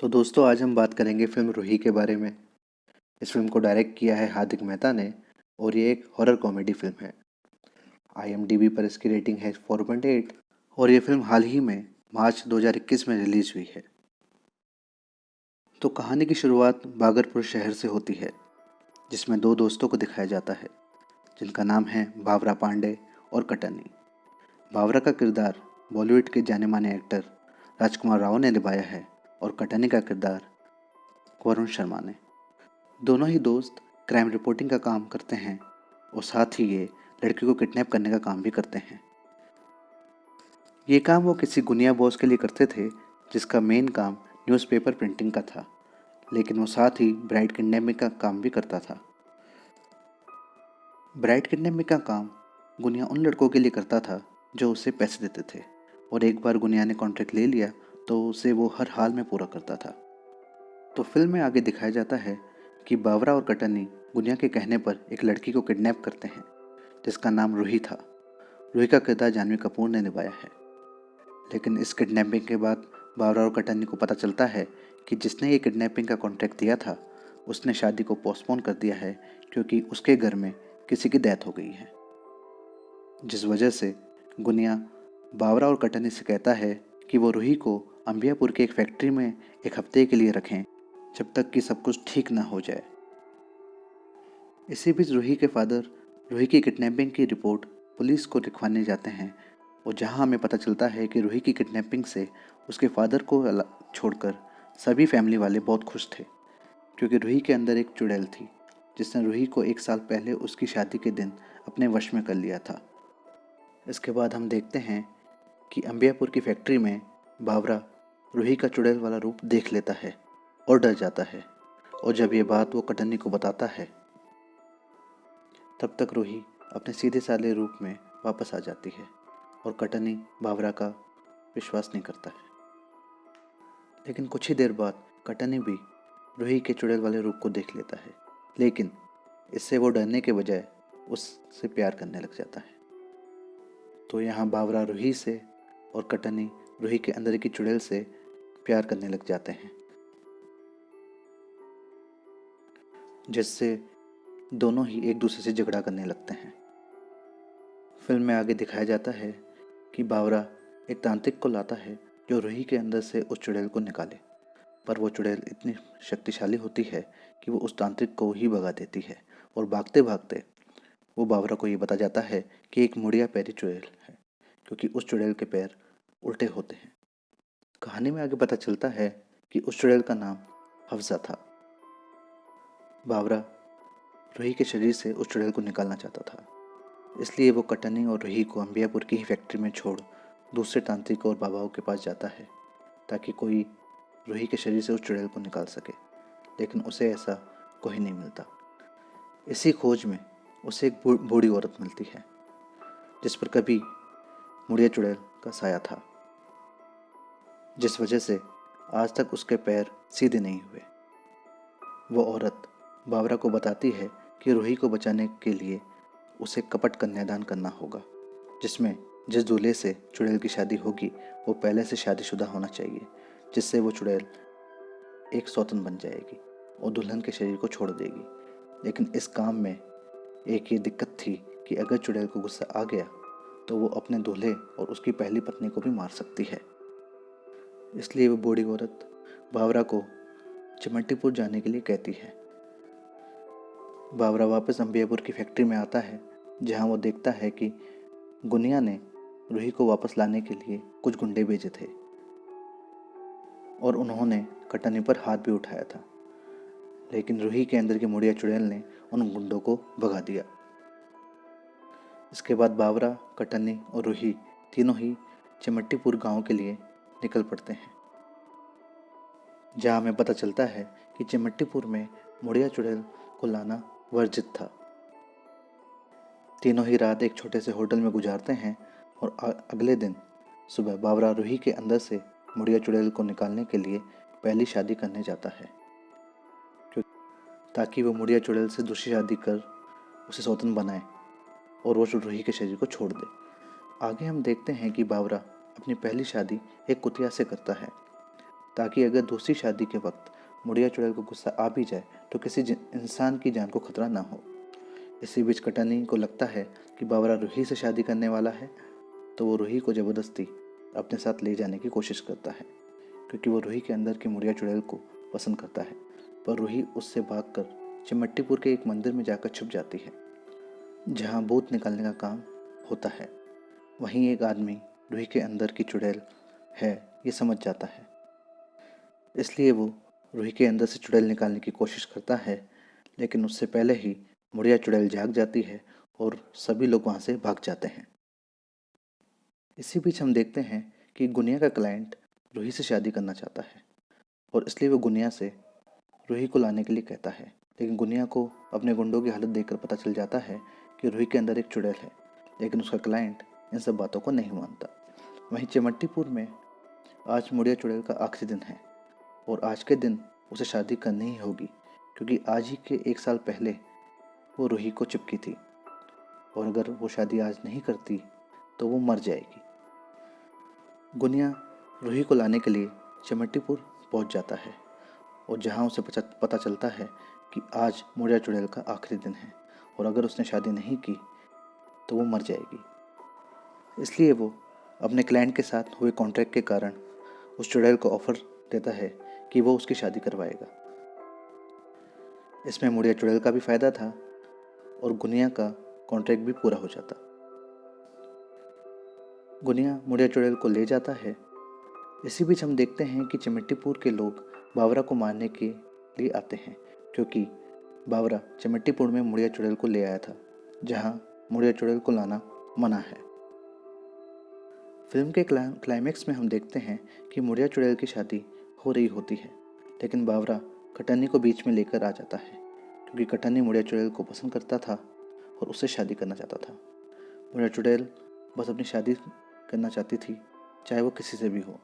तो दोस्तों आज हम बात करेंगे फिल्म रूही के बारे में। इस फिल्म को डायरेक्ट किया है हार्दिक मेहता ने और ये एक हॉरर कॉमेडी फिल्म है। IMDb पर इसकी रेटिंग है 4.8 और ये फिल्म हाल ही में मार्च 2021 में रिलीज हुई है। तो कहानी की शुरुआत बागरपुर शहर से होती है, जिसमें दो दोस्तों को दिखाया जाता है जिनका नाम है बावरा पांडे और कटनी। बावरा का किरदार बॉलीवुड के जाने माने एक्टर राजकुमार राव ने निभाया है और कटनी का किरदार वरुण शर्मा ने। दोनों ही दोस्त क्राइम रिपोर्टिंग का काम करते हैं और साथ ही ये लड़की को किडनैप करने का काम भी करते हैं। ये काम वो किसी गुनिया बॉस के लिए करते थे जिसका मेन काम न्यूज़पेपर प्रिंटिंग का था, लेकिन वो साथ ही ब्राइड किडनैपिंग का काम भी करता था। ब्राइड किडनैपिंग का काम गुनिया उन लड़कों के लिए करता था जो उसे पैसे देते थे, और एक बार गुनिया ने कॉन्ट्रैक्ट ले लिया तो उसे वो हर हाल में पूरा करता था। तो फिल्म में आगे दिखाया जाता है कि बावरा और कटनी गुनिया के कहने पर एक लड़की को किडनैप करते हैं जिसका नाम रूही था। रूही का किरदार जानवी कपूर ने निभाया है। लेकिन इस किडनैपिंग के बाद बावरा और कटनी को पता चलता है कि जिसने ये किडनैपिंग का कॉन्ट्रैक्ट दिया था उसने शादी को पोस्टपोन कर दिया है क्योंकि उसके घर में किसी की डेथ हो गई है, जिस वजह से गुनिया बावरा और कटनी से कहता है कि वो रूही को अंबियापुर के एक फैक्ट्री में एक हफ्ते के लिए रखें जब तक कि सब कुछ ठीक ना हो जाए। इसी बीच रूही के फादर रूही की किडनैपिंग की रिपोर्ट पुलिस को लिखवाने जाते हैं और जहां हमें पता चलता है कि रूही की किडनैपिंग से उसके फादर को छोड़कर सभी फैमिली वाले बहुत खुश थे, क्योंकि रूही के अंदर एक चुड़ैल थी जिसने रूही को 1 साल पहले उसकी शादी के दिन अपने वश में कर लिया था। इसके बाद हम देखते हैं कि अंबियापुर की फैक्ट्री में बावरा रूही का चुड़ैल वाला रूप देख लेता है और डर जाता है, और जब ये बात वो कटनी को बताता है तब तक रूही अपने सीधे साले रूप में वापस आ जाती है और कटनी बावरा का विश्वास नहीं करता है। लेकिन कुछ ही देर बाद कटनी भी रूही के चुड़ैल वाले रूप को देख लेता है, लेकिन इससे वो डरने के बजाय उससे प्यार करने लग जाता है। तो यहाँ बावरा रूही से और कटनी रूही के अंदर की चुड़ैल से प्यार करने लग जाते हैं, जिससे दोनों ही एक दूसरे से झगड़ा करने लगते हैं। फिल्म में आगे दिखाया जाता है कि बावरा एक तांत्रिक को लाता है जो रूही के अंदर से उस चुड़ैल को निकाले, पर वो चुड़ैल इतनी शक्तिशाली होती है कि वो उस तांत्रिक को ही भगा देती है, और भागते भागते वो बावरा को ये बता जाता है कि एक मुड़िया पैरी चुड़ैल है, क्योंकि उस चुड़ैल के पैर उल्टे होते हैं। कहानी में आगे पता चलता है कि उस चुड़ैल का नाम हफ्सा था। बावरा रूही के शरीर से उस चुड़ैल को निकालना चाहता था, इसलिए वो कटनी और रूही को अंबियापुर की ही फैक्ट्री में छोड़ दूसरे तांत्रिक और बाबाओं के पास जाता है ताकि कोई रूही के शरीर से उस चुड़ैल को निकाल सके, लेकिन उसे ऐसा कोई नहीं मिलता। इसी खोज में उसे एक बूढ़ी औरत मिलती है जिस पर कभी मुड़िया चुड़ैल का साया था, जिस वजह से आज तक उसके पैर सीधे नहीं हुए। वो औरत बावरा को बताती है कि रूही को बचाने के लिए उसे कपट कन्यादान करना होगा, जिसमें जिस दूल्हे से चुड़ैल की शादी होगी वो पहले से शादीशुदा होना चाहिए, जिससे वो चुड़ैल एक सौतन बन जाएगी और दुल्हन के शरीर को छोड़ देगी। लेकिन इस काम में एक ये दिक्कत थी कि अगर चुड़ैल को गुस्सा आ गया तो वो अपने दूल्हे और उसकी पहली पत्नी को भी मार सकती है। इसलिए वो बूढ़ी औरत बावरा को चिमटीपुर जाने के लिए कहती है। बावरा वापस अंबियापुर की फैक्ट्री में आता है, जहां वो देखता है कि गुनिया ने रूही को वापस लाने के लिए कुछ गुंडे भेजे थे और उन्होंने कटनी पर हाथ भी उठाया था, लेकिन रूही के अंदर की मुड़िया चुड़ैल ने उन गुंडों को भगा दिया। इसके बाद बावरा, कटनी और रूही तीनों ही चिमटीपुर गांव के लिए निकल पड़ते हैं, जहां हमें पता चलता है कि चिमटीपुर में मुड़िया चुड़ैल को लाना वर्जित था। तीनों ही रात एक छोटे से होटल में गुजारते हैं और अगले दिन सुबह बावरा रूही के अंदर से मुड़िया चुड़ैल को निकालने के लिए पहली शादी करने जाता है, ताकि वो मुड़िया चुड़ैल से दूसरी शादी कर उसे सौतन बनाए और वो रूही के शरीर को छोड़ दे। आगे हम देखते हैं कि बावरा अपनी पहली शादी एक कुतिया से करता है, ताकि अगर दूसरी शादी के वक्त मुड़िया चुड़ैल को गुस्सा आ भी जाए तो किसी इंसान की जान को खतरा ना हो। इसी बीच कटनी को लगता है कि बावरा रूही से शादी करने वाला है, तो वो रूही को ज़बरदस्ती अपने साथ ले जाने की कोशिश करता है, क्योंकि वो रूही के अंदर की मुड़िया चुड़ैल को पसंद करता है। पर रूही उससे भागकर चिमट्टीपुर के एक मंदिर में जाकर छुप जाती है, जहाँ भूत निकालने का काम होता है। वहीं एक आदमी रूही के अंदर की चुड़ैल है ये समझ जाता है, इसलिए वो रूही के अंदर से चुड़ैल निकालने की कोशिश करता है, लेकिन उससे पहले ही मुड़िया चुड़ैल जाग जाती है और सभी लोग वहाँ से भाग जाते हैं। इसी बीच हम देखते हैं कि गुनिया का क्लाइंट रूही से शादी करना चाहता है और इसलिए वो गुनिया से रूही को लाने के लिए कहता है, लेकिन गुनिया को अपने गुंडों की हालत देखकर पता चल जाता है कि रूही के अंदर एक चुड़ैल है, लेकिन उसका क्लाइंट इन सब बातों को नहीं मानता। वहीं चिमट्टीपुर में आज मुड़िया चुड़ैल का आखिरी दिन है और आज के दिन उसे शादी करनी ही होगी, क्योंकि आज ही के 1 साल पहले वो रूही को चिपकी थी और अगर वो शादी आज नहीं करती तो वो मर जाएगी। गुनिया रूही को लाने के लिए चिमट्टीपुर पहुंच जाता है और जहां उसे पता चलता है कि आज मुड़िया चुड़ैल का आखिरी दिन है और अगर उसने शादी नहीं की तो वो मर जाएगी। इसलिए वो अपने क्लाइंट के साथ हुए कॉन्ट्रैक्ट के कारण उस चुड़ैल को ऑफर देता है कि वो उसकी शादी करवाएगा। इसमें मुड़िया चुड़ैल का भी फ़ायदा था और गुनिया का कॉन्ट्रैक्ट भी पूरा हो जाता। गुनिया मुड़िया चुड़ैल को ले जाता है। इसी बीच हम देखते हैं कि चिमट्टीपुर के लोग बावरा को मारने के लिए आते हैं, क्योंकि बावरा चिमट्टीपुर में मुड़िया चुड़ैल को ले आया था, जहां मुड़िया चुड़ैल को लाना मना है। फिल्म के क्लाइमैक्स में हम देखते हैं कि मुड़िया चुड़ैल की शादी हो रही होती है, लेकिन बावरा कटनी को बीच में लेकर आ जाता है, क्योंकि कटनी मुड़िया चुड़ैल को पसंद करता था और उससे शादी करना चाहता था। मुड़िया चुड़ैल बस अपनी शादी करना चाहती थी, चाहे वो किसी से भी हो,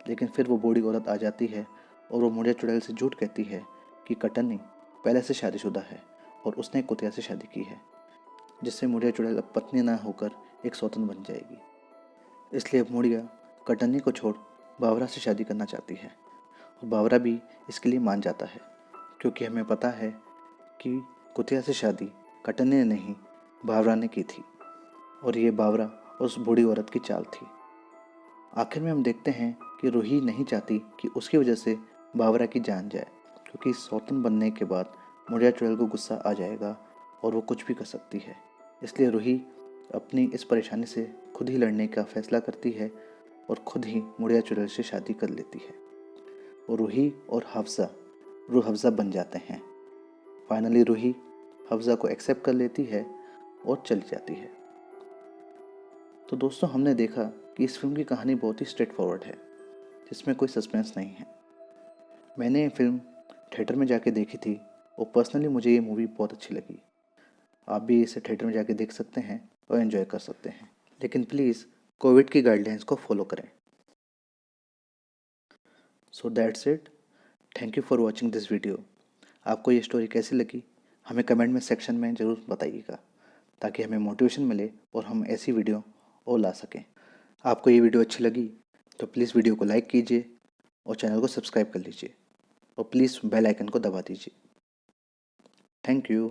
लेकिन फिर वो बूढ़ी औरत आ जाती है और वो मुड़िया चुड़ैल से झूठ कहती है कि कटनी पहले से शादीशुदा है और उसने कुतिया से शादी की है, जिससे मुड़िया चुड़ैल अब पत्नी ना होकर एक सौतन बन जाएगी। इसलिए अब मुड़िया कटनी को छोड़ बावरा से शादी करना चाहती है और बावरा भी इसके लिए मान जाता है, क्योंकि हमें पता है कि कुतिया से शादी कटनी ने नहीं बावरा ने की थी और ये बावरा उस बूढ़ी औरत की चाल थी। आखिर में हम देखते हैं कि रूही नहीं चाहती कि उसकी वजह से बावरा की जान जाए, क्योंकि सौतन बनने के बाद मुड़िया चुड़ैल को गुस्सा आ जाएगा और वो कुछ भी कर सकती है। इसलिए रूही अपनी इस परेशानी से खुद ही लड़ने का फैसला करती है और खुद ही मुड़िया चुड़ैल से शादी कर लेती है और रूही और हफ्सा रूह हफ्सा बन जाते हैं। फाइनली रूही हफ्सा को एक्सेप्ट कर लेती है और चली जाती है। तो दोस्तों, हमने देखा कि इस फिल्म की कहानी बहुत ही स्ट्रेट फॉरवर्ड है, जिसमें कोई सस्पेंस नहीं है। मैंने ये फिल्म थिएटर में जाके देखी थी और पर्सनली मुझे ये मूवी बहुत अच्छी लगी। आप भी इसे थिएटर में जाके देख सकते हैं और एंजॉय कर सकते हैं, लेकिन प्लीज़ कोविड की गाइडलाइंस को फॉलो करें। So that's it. Thank you for watching this video. आपको ये स्टोरी कैसी लगी हमें कमेंट में सेक्शन में ज़रूर बताइएगा, ताकि हमें मोटिवेशन मिले और हम ऐसी वीडियो और ला सकें। आपको ये वीडियो अच्छी लगी तो प्लीज़ वीडियो को लाइक कीजिए और चैनल को सब्सक्राइब कर लीजिए और प्लीज़ बेल आइकन को दबा दीजिए। Thank you.